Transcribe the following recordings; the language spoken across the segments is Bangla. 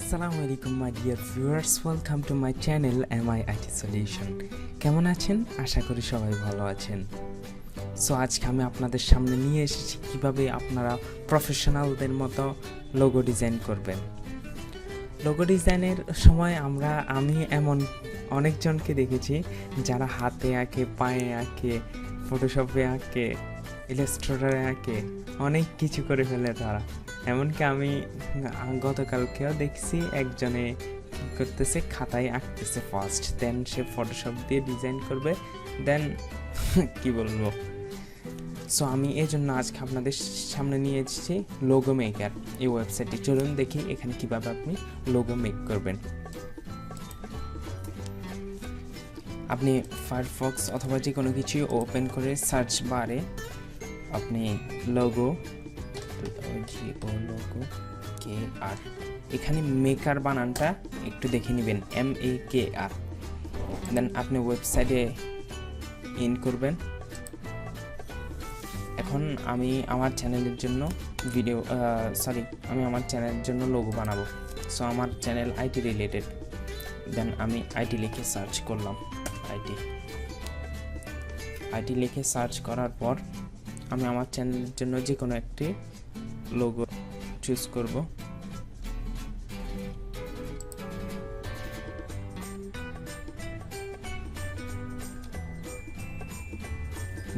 আসসালামু আলাইকুম my dear viewers, welcome to my channel MI IT solution. কেমন আছেন? আশা করি সবাই ভালো আছেন। সো আজকে আমি আপনাদের সামনে নিয়ে এসেছি কিভাবে আপনারা প্রফেশনালদের মতো লোগো ডিজাইন করবেন। লোগো ডিজাইনের সময় আমি এমন অনেকজনকে দেখেছি যারা হাতে আঁকে, পায়ে আঁকে, ফটোশপে আঁকে, ইলাস্ট্রেটরে আঁকে, অনেক কিছু করে ফেলে তারা। এমনকি আমি গতকালকেও দেখছি একজনে কী করতেছে, খাতায় আঁকতেছে ফার্স্ট, দেন সে ফটোশপ দিয়ে ডিজাইন করবে, দেন কি বলবো। সো আমি এই জন্য আজকে আপনাদের সামনে নিয়ে এসেছি LogoMakr এই ওয়েবসাইটটি। চলুন দেখি এখানে কীভাবে আপনি লোগো মেক করবেন। আপনি ফায়ারফক্স অথবা যে কোনো কিছু ওপেন করে সার্চ বারে আপনি LogoMakr, এখানে মেকার বানানটা একটু দেখে নেবেন, MAKR। দেন আপনি ওয়েবসাইটে ইন করবেন। এখন আমি আমার চ্যানেলের জন্য আমার চ্যানেলের জন্য লোগো বানাবো। সো আমার চ্যানেল IT রিলেটেড। দেন আমি IT লিখে সার্চ করলাম। IT লিখে সার্চ করার পর আমি আমার চ্যানেলের জন্য যে কোনো একটি লোগো চুজ করব।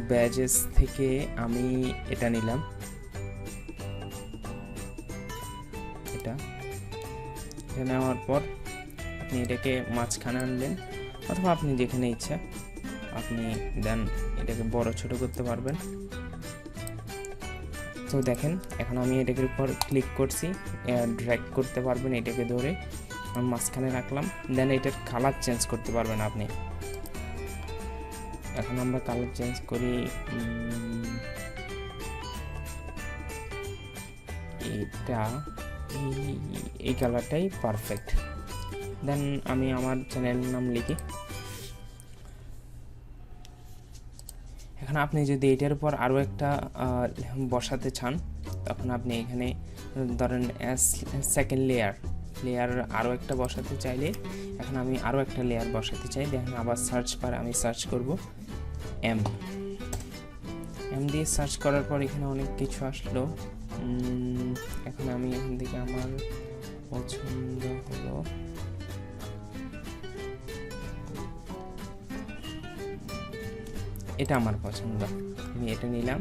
ব্যাজেস থেকে আমি এটা নিলাম, এটা নেওয়ার পর আপনি এটাকে মাঝখানে আনবেন, অথবা আপনি যেখানে ইচ্ছা আপনি দেন এটাকে বড় ছোট করতে পারবেন। তো দেখেন এখন আমি এটাকে উপর ক্লিক করছি, ড্র্যাগ করতে পারবেন এটাকে ধরে, আমি মাঝখানে রাখলাম। দেন এটার কালার চেঞ্জ করতে পারবেন আপনি। এখন আমরা কালার চেঞ্জ করি, এটা এই কালারটাই পারফেক্ট। দেন আমি আমার চ্যানেলের নাম লিখি। এখন আপনি যদি এটার উপর আরও একটা বসাতে চান, তখন আপনি এখানে ধরেন সেকেন্ড লেয়ার আরও একটা বসাতে চাইলে, এখন আমি আরও একটা লেয়ার বসাতে চাই। দেখেন আবার সার্চ বারে আমি সার্চ করব এম দিয়ে সার্চ করার পর এখানে অনেক কিছু আসলো। এখন আমি এখান থেকে আমার পছন্দ হলো এটা, আমার পছন্দ, আমি এটা নিলাম।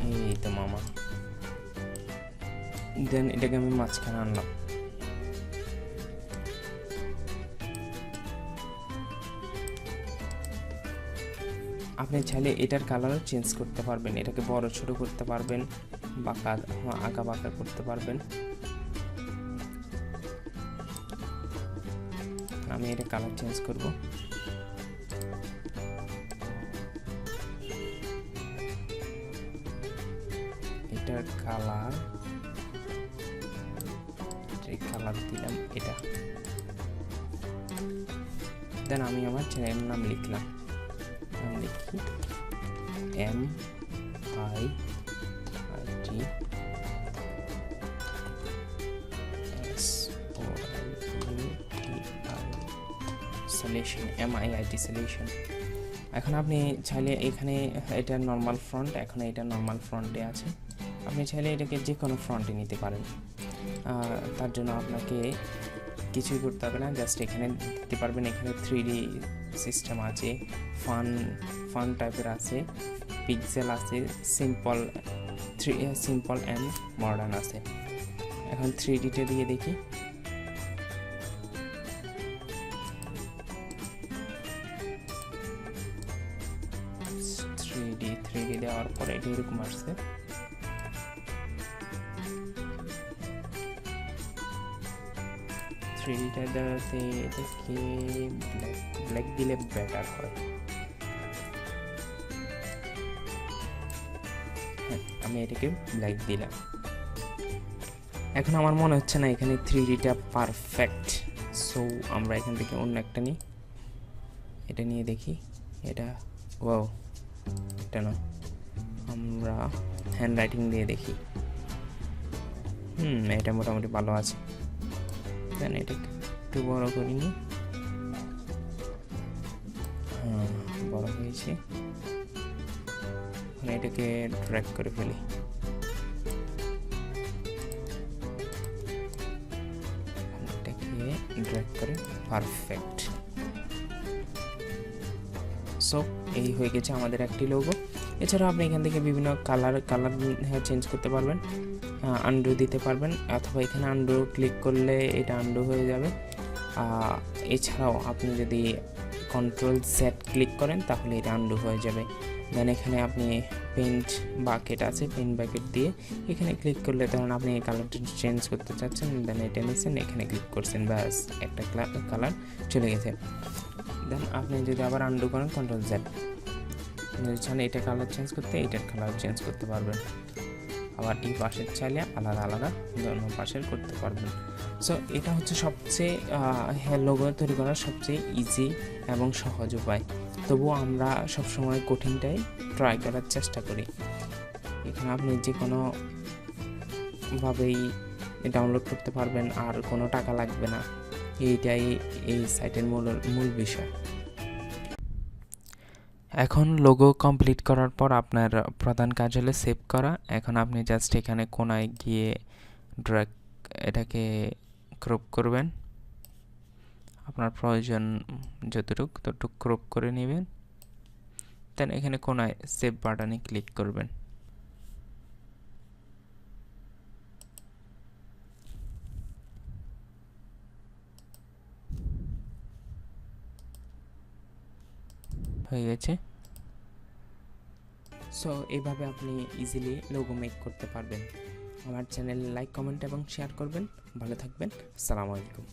এই তো মামা। দেন এটাকে আমি মাঝখানে আনলাম। আপনি চাইলে এটার কালারও চেঞ্জ করতে পারবেন, এটাকে বড় ছোট করতে পারবেন, আঁকা বাঁকা করতে পারবেন। আমি এটা কালার চেঞ্জ করব। এটার কালার দিলাম এটা। দেন আমি আমার চ্যানেলের নাম লিখলাম, লিখি MIT সলিউশন। এখন আপনি চাইলে এখানে এটা নর্মাল ফ্রন্ট, এখন এটা নর্মাল ফ্রন্টে আছে, আপনি চাইলে এটাকে যে কোনো ফ্রন্টে নিতে পারেন। তার জন্য আপনাকে কিছুই করতে হবে না, জাস্ট এখানে দিতে পারবেন। এখানে 3D সিস্টেম আছে, ফান টাইপের আছে, পিক্সেল আছে, সিম্পল অ্যান্ড মডার্ন আছে। এখন 3Dতে দিয়ে দেখি। 3D দেওয়ার পরে এটা এরকম আসছে। এটাকে ব্ল্যাক দিলে বেটার হয়। হ্যাঁ, আমি এটাকে ব্ল্যাক দিলাম। এখন আমার মনে হচ্ছে না এখানে 3Dটা পারফেক্ট। সো আমরা এখান থেকে অন্য একটা নিই, এটা নিয়ে দেখি। এটা এটা না, আমরা হ্যান্ড রাইটিং দিয়ে দেখি। এটা মোটামুটি ভালো আছে। দেন এটা একটু বড় করে নিই। বড় হয়েছে। এটাকে ড্র্যাগ করে ফেলি। ড্র্যাগ করে পারফেক্ট। সো এই হয়ে গেছে আমাদের একটি লোগো। এছাড়াও আপনি এখান থেকে বিভিন্ন কালার চেঞ্জ করতে পারবেন, আন্ডু দিতে পারবেন, অথবা এখানে আন্ডু ক্লিক করলে এটা আন্ডু হয়ে যাবে। এছাড়াও আপনি যদি Ctrl+Z ক্লিক করেন তাহলে এটা আন্ডু হয়ে যাবে। দেন এখানে আপনি পেইন্ট বাকেট আছে, পেইন্ট বাকেট দিয়ে এখানে ক্লিক করলে ধরুন আপনি এই কালারটা চেঞ্জ করতে চাচ্ছেন, দেন এটা নিচ্ছেন, এখানে ক্লিক করছেন, ব্যাস একটা কালার চলে গেছে। দেন আপনি যদি আবার আন্ডু করেন Ctrl+Z, যদি চান এটা কালার চেঞ্জ করতে এটার কালার চেঞ্জ করতে পারবেন। আবার এই পাশের চাইলে আলাদা আলাদা অন্য পাশের করতে পারবেন। সো এটা হচ্ছে সবচেয়ে লোগো তৈরি করার সবচেয়ে ইজি এবং সহজ উপায়। তবুও আমরা সবসময় কঠিনটাই ট্রাই করার চেষ্টা করি। এখানে আপনি যে কোনোভাবেই ডাউনলোড করতে পারবেন, আর কোনো টাকা লাগবে না। এইটাই এই সাইটের মূল বিষয়। এখন লোগো কমপ্লিট করার পর আপনার প্রধান কাজ হলো সেভ করা। এখন আপনি জাস্ট এখানে কোনায় গিয়ে ড্র্যাগ এটাকে ক্রপ করবেন, আপনার প্রয়োজন ততটুকু ক্রপ করে নেবেন। দেন এখানে কোনায় সেভ বাটনে ক্লিক করবেন। হয়ে গেছে। সো এইভাবে আপনি ইজিলি লোগো মেক করতে পারবেন। আমার চ্যানেল লাইক, কমেন্ট এবং শেয়ার করবেন। ভালো থাকবেন। আসসালামু আলাইকুম।